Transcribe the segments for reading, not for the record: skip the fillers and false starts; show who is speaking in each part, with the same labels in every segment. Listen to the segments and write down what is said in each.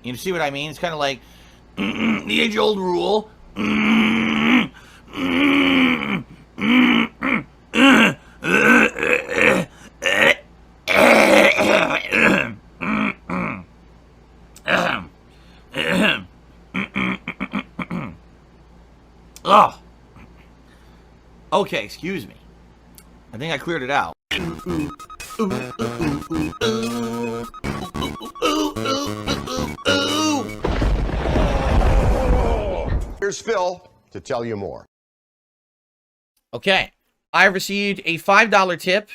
Speaker 1: You see what I mean? It's kind of like the age-old rule. Oh. Okay, excuse me. I think I cleared it out.
Speaker 2: Here's Phil to tell you more.
Speaker 1: Okay. I received a $5 tip.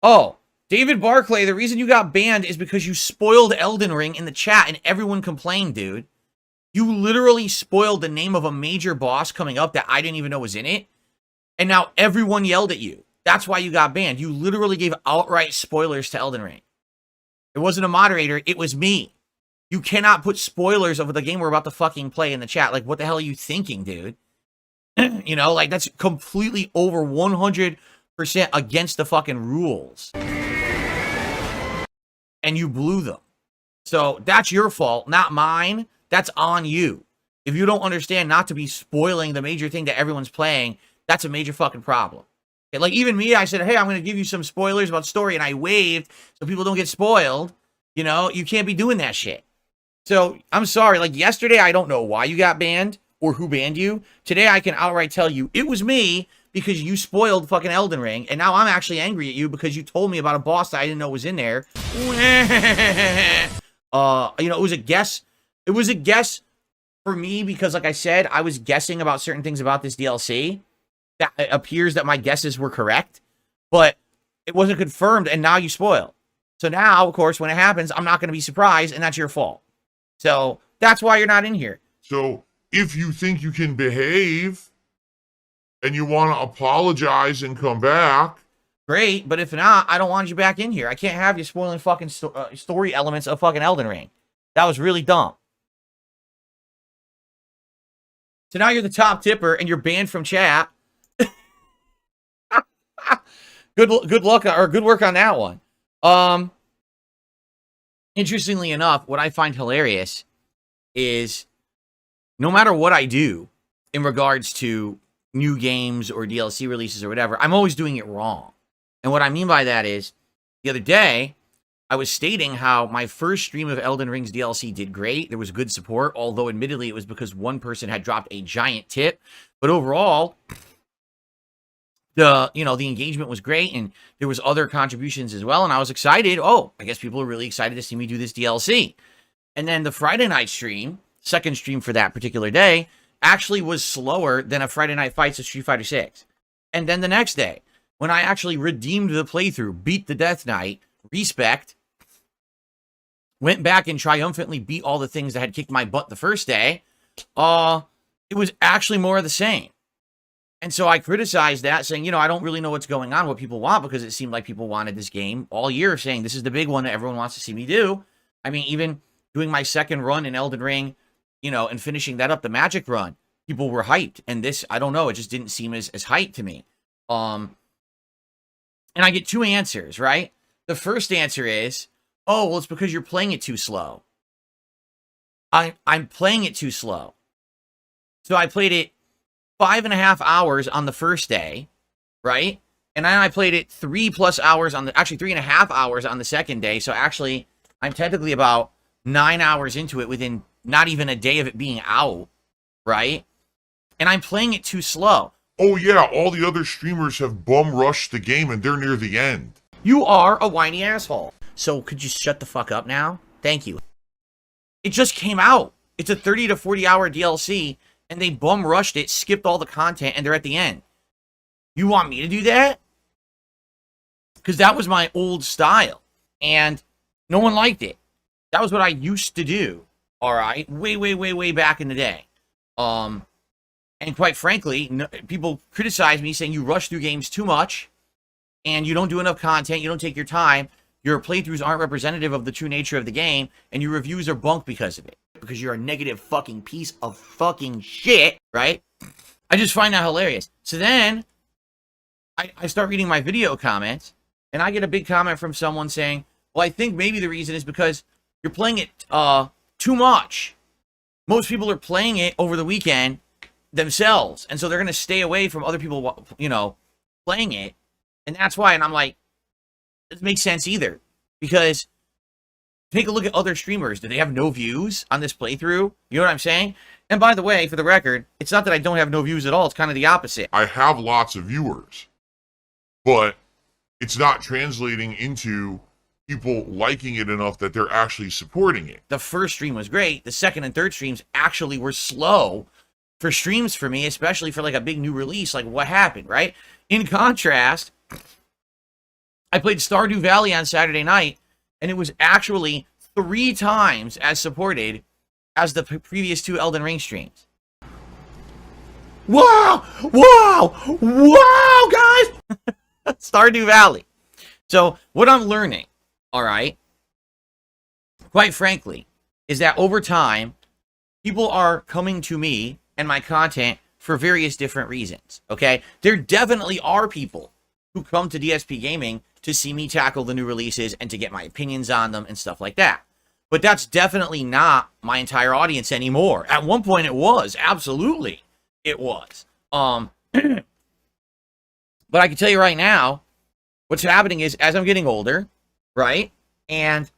Speaker 1: Oh, David Barclay, the reason you got banned is because you spoiled Elden Ring in the chat and everyone complained, dude. You literally spoiled the name of a major boss coming up that I didn't even know was in it. And now everyone yelled at you. That's why you got banned. You literally gave outright spoilers to Elden Ring. It wasn't a moderator. It was me. You cannot put spoilers of the game we're about to fucking play in the chat. Like, what the hell are you thinking, dude? You know, like, that's completely over 100% against the fucking rules. And you blew them. So that's your fault, not mine. That's on you. If you don't understand not to be spoiling the major thing that everyone's playing, that's a major fucking problem. Okay, like, even me, I said, hey, I'm going to give you some spoilers about story, and I waved so people don't get spoiled. You know, you can't be doing that shit. So, I'm sorry. Like, yesterday, I don't know why you got banned or who banned you. Today, I can outright tell you it was me because you spoiled fucking Elden Ring, and now I'm actually angry at you because you told me about a boss that I didn't know was in there. You know, it was a guess. It was a guess for me because, like I said, I was guessing about certain things about this DLC. That it appears that my guesses were correct, but it wasn't confirmed, and now you spoil. So now, of course, when it happens, I'm not going to be surprised, and that's your fault. So that's why you're not in here.
Speaker 3: So if you think you can behave and you want to apologize and come back,
Speaker 1: great, but if not, I don't want you back in here. I can't have you spoiling fucking story elements of fucking Elden Ring. That was really dumb. So now you're the top tipper, and you're banned from chat. Good luck, or good work on that one. Interestingly enough, what I find hilarious is no matter what I do in regards to new games or DLC releases or whatever, I'm always doing it wrong. And what I mean by that is, the other day, I was stating how my first stream of Elden Ring's DLC did great. There was good support, although admittedly it was because one person had dropped a giant tip. But overall, the engagement was great, and there was other contributions as well, and I was excited. Oh, I guess people are really excited to see me do this DLC. And then the Friday night stream, second stream for that particular day, actually was slower than a Friday Night Fights of Street Fighter 6. And then the next day, when I actually redeemed the playthrough, beat the Death Knight, respect, went back and triumphantly beat all the things that had kicked my butt the first day, it was actually more of the same. And so I criticized that, saying, I don't really know what's going on, what people want, because it seemed like people wanted this game all year, saying this is the big one that everyone wants to see me do. I mean, even doing my second run in Elden Ring, and finishing that up, the Magic run, people were hyped. And this, I don't know, it just didn't seem as hyped to me. And I get two answers, right? The first answer is, oh, well, it's because you're playing it too slow. I'm playing it too slow. So I played it 5.5 hours on the first day, right? And then I played it 3+ hours actually 3.5 hours on the second day. So actually, I'm technically about 9 hours into it within not even a day of it being out, right? And I'm playing it too slow.
Speaker 3: oh yeah, all the other streamers have bum rushed the game and they're near the end.
Speaker 1: You are a whiny asshole. So could you shut the fuck up now? Thank you. It just came out. It's a 30 to 40 hour DLC, and they bum rushed it, skipped all the content, and they're at the end. You want me to do that? Because that was my old style, and no one liked it. That was what I used to do, all right? Way back in the day. And quite frankly, people criticize me saying you rush through games too much, and you don't do enough content, you don't take your time, your playthroughs aren't representative of the true nature of the game, and your reviews are bunk because of it. Because you're a negative fucking piece of fucking shit, right? I just find that hilarious. So then, I start reading my video comments, and I get a big comment from someone saying, well, I think maybe the reason is because you're playing it too much. Most people are playing it over the weekend themselves, and so they're going to stay away from other people, you know, playing it, and that's why. And I'm like, it doesn't make sense either, because take a look at other streamers. Do they have no views on this playthrough? You know what I'm saying? And by the way, for the record, it's not that I don't have no views at all. It's kind of the opposite.
Speaker 3: I have lots of viewers, but it's not translating into people liking it enough that they're actually supporting it.
Speaker 1: The first stream was great. The second and third streams actually were slow for streams for me, especially for like a big new release. Like, what happened, right? In contrast, I played Stardew Valley on Saturday night, and it was actually 3 times as supported as the previous 2 Elden Ring streams. Wow! Wow! Wow, guys! Stardew Valley. So, what I'm learning, all right, quite frankly, is that over time, people are coming to me and my content for various different reasons, okay? There definitely are people who come to DSP Gaming to see me tackle the new releases and to get my opinions on them and stuff like that. But that's definitely not my entire audience anymore. At one point it was, absolutely it was. But I can tell you right now, what's happening is as I'm getting older, right? And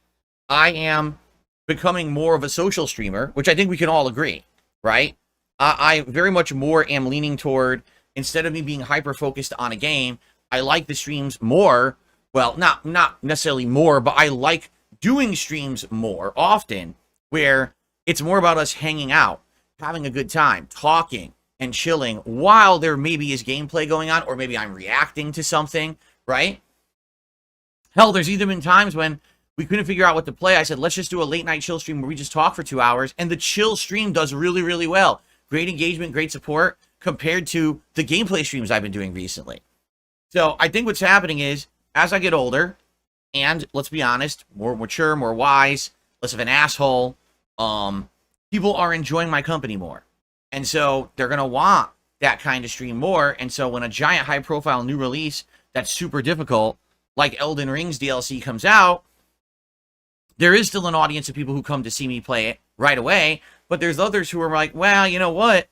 Speaker 1: I am becoming more of a social streamer, which I think we can all agree, right? I very much more am leaning toward, instead of me being hyper-focused on a game, I like the streams more. Well, not necessarily more, but I like doing streams more often, where it's more about us hanging out, having a good time, talking and chilling while there maybe is gameplay going on, or maybe I'm reacting to something, right? Hell, there's even been times when we couldn't figure out what to play. I said, let's just do a late night chill stream where we just talk for 2 hours, and the chill stream does really, really well. Great engagement, great support compared to the gameplay streams I've been doing recently. So I think what's happening is, as I get older, and let's be honest, more mature, more wise, less of an asshole, people are enjoying my company more. And so they're going to want that kind of stream more. And so when a giant high-profile new release that's super difficult, like Elden Ring's DLC, comes out, there is still an audience of people who come to see me play it right away, but there's others who are like, well, you know what?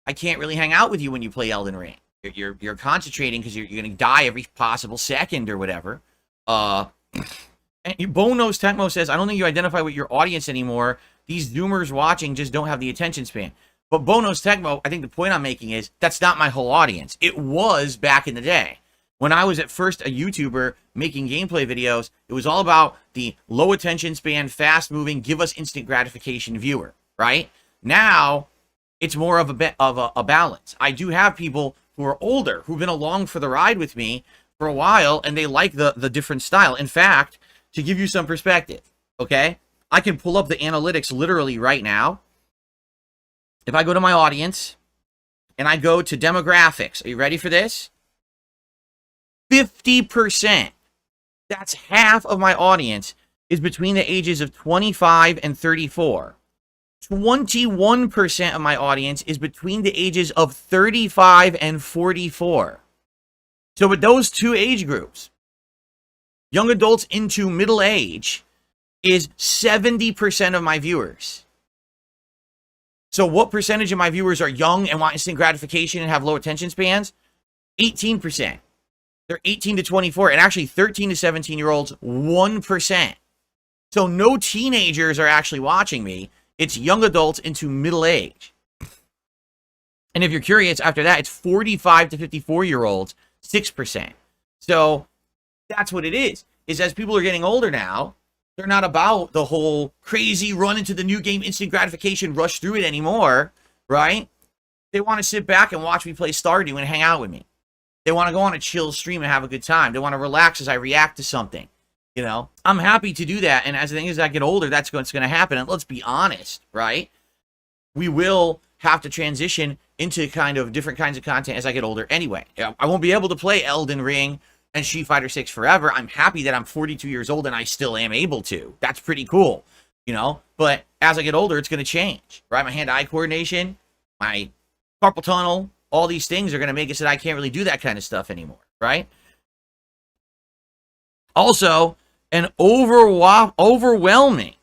Speaker 1: I can't really hang out with you when you play Elden Ring. You're concentrating because you're going to die every possible second or whatever. And Bonos Tecmo says, I don't think you identify with your audience anymore. These Zoomers watching just don't have the attention span. But Bonos Tecmo, I think the point I'm making is, that's not my whole audience. It was back in the day. When I was at first a YouTuber making gameplay videos, it was all about the low attention span, fast moving, give us instant gratification viewer, right? Now, it's more of a balance. I do have people who are older, who've been along for the ride with me for a while, and they like the different style. In fact, to give you some perspective, okay? I can pull up the analytics literally right now. If I go to my audience, and I go to demographics, are you ready for this? 50%, that's half of my audience, is between the ages of 25 and 34. 21% of my audience is between the ages of 35 and 44. So with those 2 age groups, young adults into middle age is 70% of my viewers. So what percentage of my viewers are young and want instant gratification and have low attention spans? 18%. They're 18 to 24, and actually 13 to 17-year-olds, 1%. So no teenagers are actually watching me. It's young adults into middle age. And if you're curious, after that, it's 45 to 54-year-olds, 6%. So that's what it is as people are getting older now, they're not about the whole crazy run into the new game, instant gratification, rush through it anymore, right? They want to sit back and watch me play Stardew and hang out with me. They want to go on a chill stream and have a good time. They want to relax as I react to something. You know, I'm happy to do that. And as the thing is, I get older, that's what's going to happen. And let's be honest, right? We will have to transition into kind of different kinds of content as I get older anyway. I won't be able to play Elden Ring and Street Fighter 6 forever. I'm happy that I'm 42 years old and I still am able to. That's pretty cool, you know? But as I get older, it's going to change, right? My hand-eye coordination, my carpal tunnel, all these things are going to make it so that I can't really do that kind of stuff anymore. right? Also, an overwhelming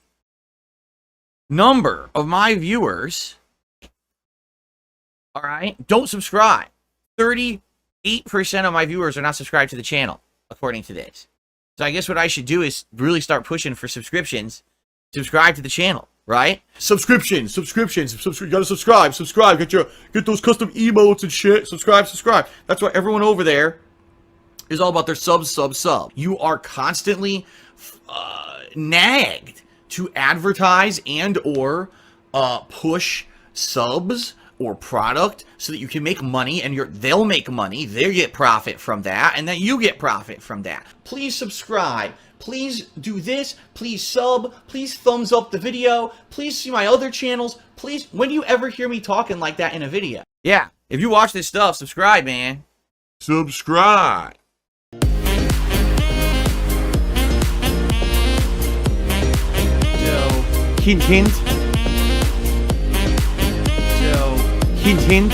Speaker 1: number of my viewers, all right, don't subscribe. 38% of my viewers are not subscribed to the channel, according to this. So I guess what I should do is really start pushing for subscriptions. Subscribe to the channel, right? Subscriptions. You gotta subscribe. Get those custom emotes and shit. Subscribe. That's why everyone over there is all about their sub. You are constantly nagged to advertise and or push subs or product so that you can make money, and they'll make money, they get profit from that, and then you get profit from that. Please subscribe. Please do this. Please sub. Please thumbs up the video. Please see my other channels. Please, when do you ever hear me talking like that in a video? Yeah, if you watch this stuff, subscribe, man. Subscribe. So, hint. So, hint.